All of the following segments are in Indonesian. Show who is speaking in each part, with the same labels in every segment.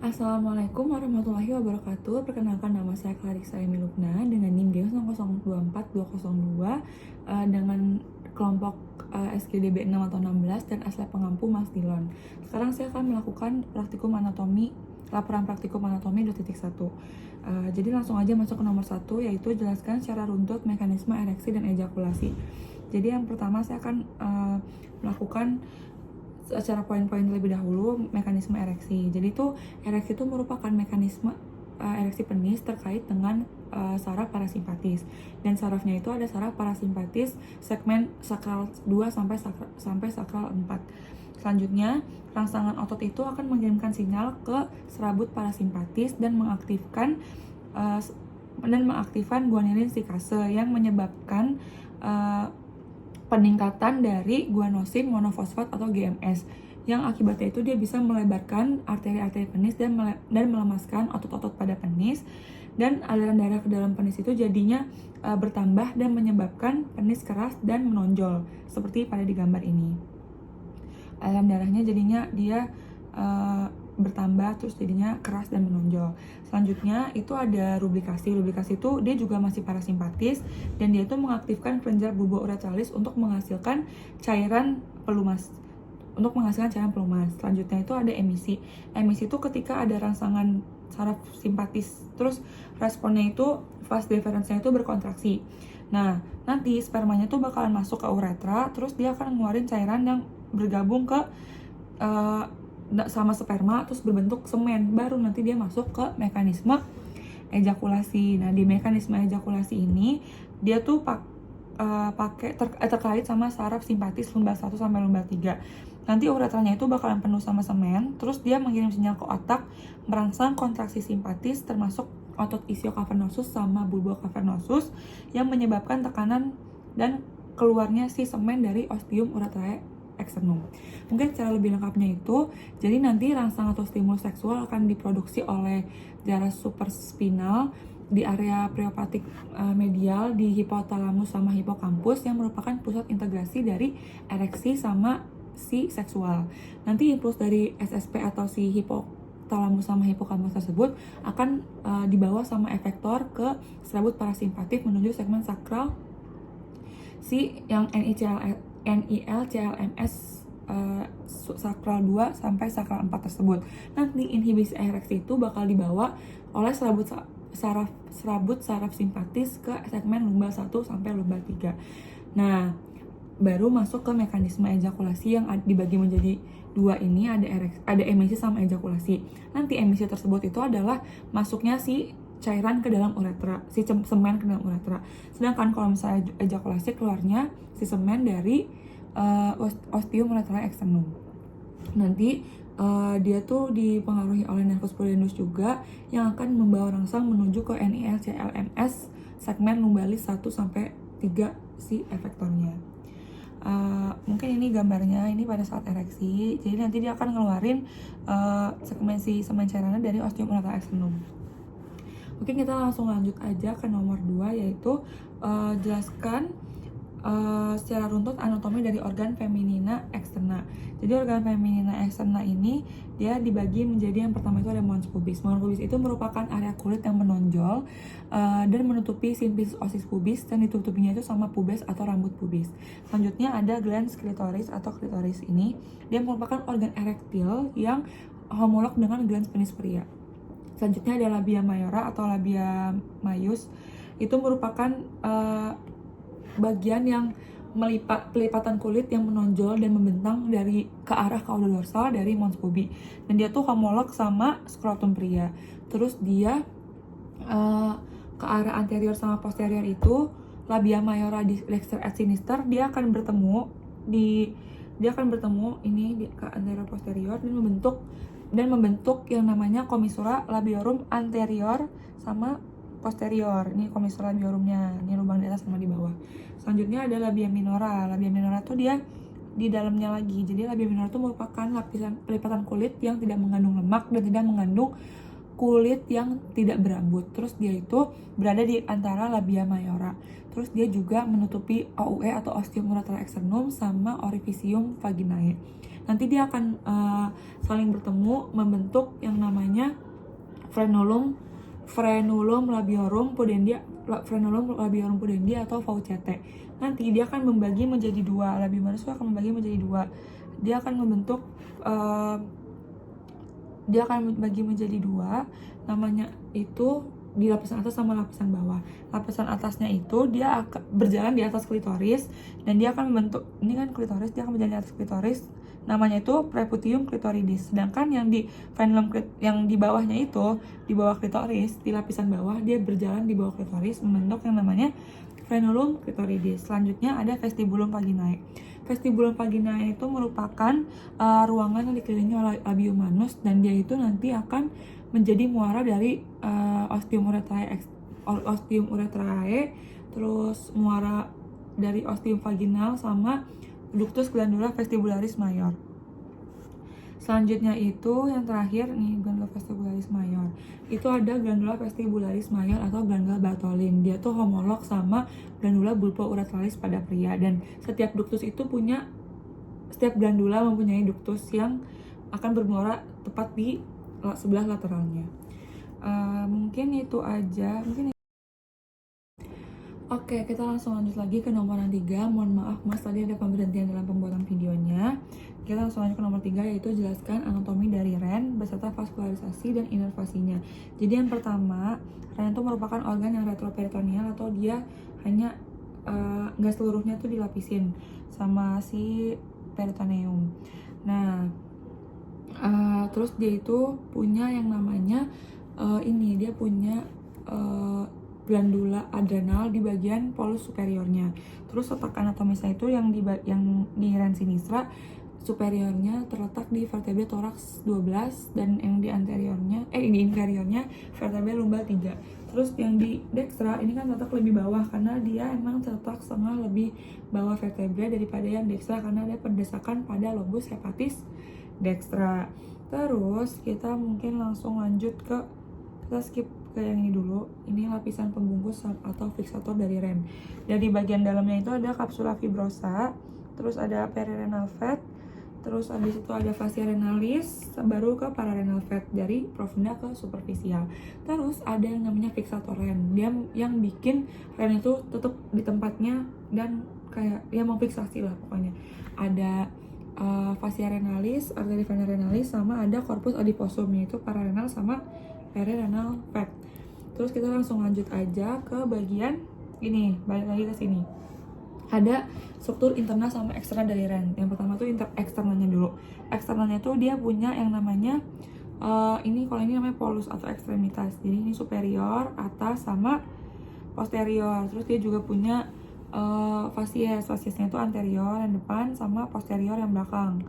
Speaker 1: Assalamualaikum warahmatullahi wabarakatuh. Perkenalkan, nama saya Clarissa Emi Lubna dengan NIM Deus 0024202 dengan kelompok SGDB 6 atau 16 dan asal pengampu Mas Dilon. Sekarang saya akan melakukan laporan praktikum anatomi 2.1. Jadi langsung aja masuk ke nomor 1, yaitu jelaskan secara runtut mekanisme ereksi dan ejakulasi. Jadi yang pertama saya akan melakukan secara poin-poin terlebih dahulu mekanisme ereksi. Jadi itu ereksi itu merupakan mekanisme ereksi penis terkait dengan saraf parasimpatis. Dan sarafnya itu ada saraf parasimpatis segmen sakral 2 sampai sakral 4. Selanjutnya, rangsangan otot itu akan mengirimkan sinyal ke serabut parasimpatis dan mengaktifkan guanilin sikase yang menyebabkan peningkatan dari guanosin monofosfat atau GMS, yang akibatnya itu dia bisa melebarkan arteri-arteri penis dan melemaskan otot-otot pada penis, dan aliran darah ke dalam penis itu jadinya bertambah dan menyebabkan penis keras dan menonjol seperti pada di gambar ini. Aliran darahnya jadinya dia bertambah, terus jadinya keras dan menonjol. Selanjutnya itu ada lubrikasi. Lubrikasi itu dia juga masih parasimpatis dan dia itu mengaktifkan kelenjar bulbo-uretralis untuk menghasilkan cairan pelumas. Selanjutnya itu ada emisi. Emisi itu ketika ada rangsangan saraf simpatis, terus responnya itu vas deferensnya itu berkontraksi. Nah, nanti spermanya tuh bakalan masuk ke uretra, terus dia akan ngeluarin cairan yang bergabung ke sama sperma, terus berbentuk semen, baru nanti dia masuk ke mekanisme ejakulasi. Nah, di mekanisme ejakulasi ini dia tuh terkait sama saraf simpatis lumbal 1 sampai lumbal 3. Nanti uretranya itu bakalan penuh sama semen, terus dia mengirim sinyal ke otak merangsang kontraksi simpatis termasuk otot ischiocavernosus sama bulbocavernosus yang menyebabkan tekanan dan keluarnya si semen dari ostium urethrae externum. Mungkin secara lebih lengkapnya itu, jadi nanti rangsang atau stimulus seksual akan diproduksi oleh jaras supraspinal di area preoperatif medial di hipotalamus sama hipokampus yang merupakan pusat integrasi dari ereksi sama si seksual. Nanti impuls dari SSP atau si hipotalamus sama hipokampus tersebut akan dibawa sama efektor ke serabut parasimpatik menuju segmen sakral si yang NIL-CLMS sakral 2 sampai sakral 4 tersebut. Nanti inhibisi ereksi itu bakal dibawa oleh serabut saraf simpatis ke segmen lumbal 1 sampai lumbal 3. Nah, baru masuk ke mekanisme ejakulasi yang dibagi menjadi dua ini, ada emisi sama ejakulasi. Nanti emisi tersebut itu adalah masuknya si cairan ke dalam uretra, si semen ke dalam uretra. Sedangkan kalau misalnya ejakulasi, keluarnya si semen dari ostium urethrae externum. Nanti dia tuh dipengaruhi oleh nervus pudendus juga yang akan membawa rangsang menuju ke NIL-CLMS segmen lumbalis 1 sampai 3 si efektornya. Mungkin ini gambarnya, ini pada saat ereksi. Jadi nanti dia akan ngeluarin segmen semen cairannya dari ostium urethrae externum. Oke, kita langsung lanjut aja ke nomor 2, yaitu jelaskan secara runtut anatomi dari organ feminina eksterna. Jadi organ feminina eksterna ini dia dibagi menjadi, yang pertama itu ada mons pubis. Mons pubis itu merupakan area kulit yang menonjol dan menutupi simpis osis pubis, dan ditutupinya itu sama pubes atau rambut pubis. Selanjutnya ada glans clitoris atau klitoris. Ini dia merupakan organ erektil yang homolog dengan glans penis pria. Selanjutnya ada labia mayora atau labia majus. Itu merupakan bagian yang pelipatan kulit yang menonjol dan membentang dari ke arah cauda-dorsal dari mons pubi, dan dia tuh homolog sama skrotum pria. Terus dia ke arah anterior sama posterior itu labia mayora di dexter et sinister, dia akan bertemu ini di ke anterior posterior dan membentuk yang namanya commissura labiorum anterior sama posterior. Ini commissura labiorumnya, ini lubang di atas sama di bawah. Selanjutnya ada labia minora. Labia minora tuh dia di dalamnya lagi. Jadi labia minora itu merupakan pelipatan kulit yang tidak mengandung lemak dan tidak mengandung kulit yang tidak berambut. Terus dia itu berada di antara labia mayora. Terus dia juga menutupi OUE atau ostium uretral externum sama orificium vaginae. Nanti dia akan saling bertemu membentuk yang namanya frenulum labiorum pudendi atau faucete. Nanti dia akan membagi menjadi dua, labium manis akan membagi menjadi dua. Dia akan membentuk dia akan membagi menjadi dua, namanya itu di lapisan atas sama lapisan bawah. Lapisan atasnya itu dia akan berjalan di atas klitoris dan dia akan membentuk, ini kan klitoris, dia akan berjalan di atas klitoris, namanya itu preputium clitoridis. Sedangkan yang di frenulum yang di bawahnya itu, di bawah klitoris, di lapisan bawah, dia berjalan di bawah klitoris membentuk yang namanya frenulum clitoridis. Selanjutnya ada vestibulum vaginae. Vestibulum vaginae itu merupakan ruangan yang dikelilingi oleh labium manus dan dia itu nanti akan menjadi muara dari ostium uretrae, terus muara dari ostium vaginal sama ductus glandula vestibularis mayor. Selanjutnya itu yang terakhir nih, glandula vestibularis mayor. Itu ada glandula vestibularis mayor atau glandula Bartholin. Dia tuh homolog sama glandula bulbouretralis pada pria, dan setiap glandula mempunyai ductus yang akan bermuara tepat di sebelah lateralnya. Mungkin itu aja. Oke, kita langsung lanjut lagi ke nomor yang 3. Mohon maaf mas, tadi ada pemberhentian dalam pembuatan videonya. Kita langsung lanjut ke nomor 3, yaitu jelaskan anatomi dari ren beserta vaskularisasi dan inervasinya. Jadi yang pertama, ren itu merupakan organ yang retroperitoneal atau dia hanya nggak seluruhnya tuh dilapisin sama si peritoneum. Nah, terus dia itu punya yang namanya dia punya glandula adrenal di bagian polus superiornya. Terus letak anatomisnya itu yang di ren sinistra superiornya terletak di vertebrae thorax 12 dan yang di inferiornya vertebrae lumbal 3. Terus yang di dextra ini kan terletak lebih bawah karena dia emang terletak setengah lebih bawah vertebrae daripada yang dextra karena dia pendesakan pada lobus hepatis dextra. Terus kita mungkin langsung lanjut kita skip ke yang ini dulu. Ini lapisan pembungkus atau fiksator dari ren. Dari bagian dalamnya itu ada kapsula fibrosa, terus ada perirenal fat, terus habis itu ada fascia renalis, baru ke pararenal fat dari profunda ke superficial. Terus ada yang namanya fiksator ren. Dia yang bikin ren itu tetap di tempatnya dan kayak ya memfiksasi lah pokoknya. Ada fascia renalis, arteria vena renalis, sama ada corpus adiposum, yaitu pararenal sama perirenal fat. Terus kita langsung lanjut aja ke bagian ini, balik lagi ke sini. Ada struktur internal sama eksternal dari ren. Yang pertama tuh eksternalnya dulu. Eksternalnya tuh dia punya yang namanya kalau ini namanya polus atau ekstremitas. Jadi ini superior, atas sama posterior. Terus dia juga punya fasiesnya itu anterior yang depan sama posterior yang belakang.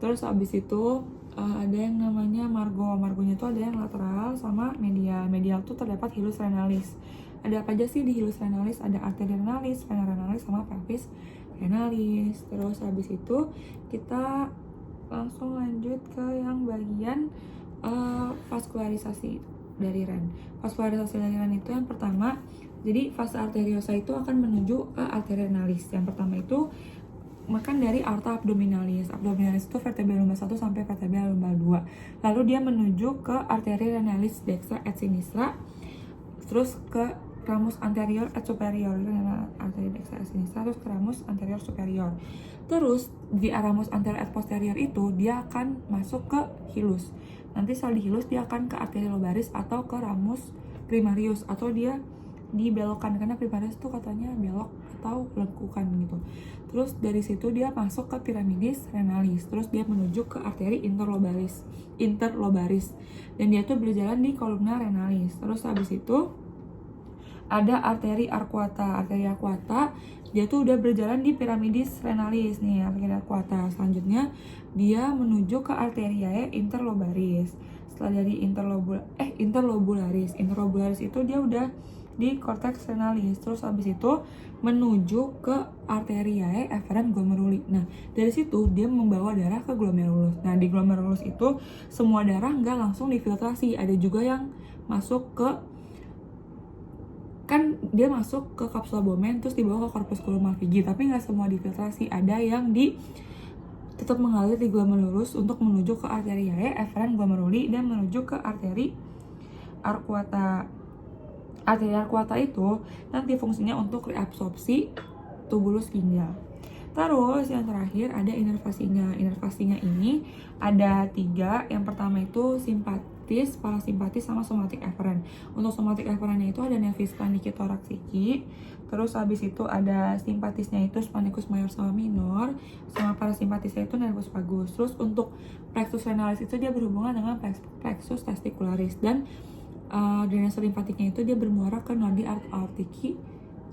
Speaker 1: Terus habis itu ada yang namanya margonya itu ada yang lateral sama medial tuh terdapat hilus renalis. Ada apa aja sih di hilus renalis? Ada arteria renalis, vena renalis sama pelvis renalis. Terus habis itu kita langsung lanjut ke yang bagian vaskularisasi dari ren. Vaskularisasi dari ren itu yang pertama, jadi fase arteriosa itu akan menuju ke arteria renalis. Yang pertama itu makan dari aorta abdominalis. Abdominalis itu vertebra lumbal 1 sampai vertebra lumbal 2. Lalu dia menuju ke arteria renalis dextra et sinistra, terus ke ramus anterior et superior, arteria dextra et sinistra, terus ke ramus anterior superior. Terus di ramus anterior et posterior itu dia akan masuk ke hilus. Nanti setelah di hilus dia akan ke arteria lobaris atau ke ramus primarius, atau dia dibelokkan karena primarius itu katanya belok atau lekukan gitu. Terus dari situ dia masuk ke piramidis renalis, terus dia menuju ke arteri interlobaris dan dia tuh berjalan di kolumna renalis. Terus habis itu ada arteri arcuata. Arteri arcuata dia tuh udah berjalan di piramidis renalis nih, arteri arcuata. Selanjutnya dia menuju ke arteriae interlobaris. Setelah dari interlobularis itu dia udah di cortex renalis. Terus habis itu menuju ke arteriae efferent glomeruli. Nah, dari situ dia membawa darah ke glomerulus. Nah, di glomerulus itu semua darah nggak langsung difiltrasi. Ada juga yang masuk ke, kan dia masuk ke kapsula Bowman terus dibawa ke corpusculum malpighi, tapi nggak semua difiltrasi. Ada yang tetap mengalir di glomerulus untuk menuju ke arteriae efferent glomeruli dan menuju ke arteri arcuata. Arteri arcuata itu nanti fungsinya untuk reabsorpsi tubulus ginjal. Terus yang terakhir ada inervasinya. Inervasinya ini ada 3. Yang pertama itu simpatis, parasimpatis, sama somatic efferent. Untuk somatic efferentnya itu ada nervus splanchnic-thoracici. Terus habis itu ada simpatisnya itu spanicus major sama minor, sama parasimpatisnya itu nervus vagus. Terus untuk plexus renalis itu dia berhubungan dengan plexus testicularis, dan drainase limfatiknya itu dia bermuara ke nodi aortici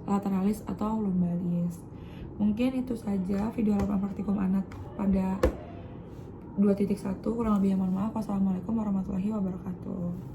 Speaker 1: lateralis atau lumbalis. Mungkin itu saja video halaman praktikum anak pada 2.1. Kurang lebihnya mohon maaf. Wassalamualaikum warahmatullahi wabarakatuh.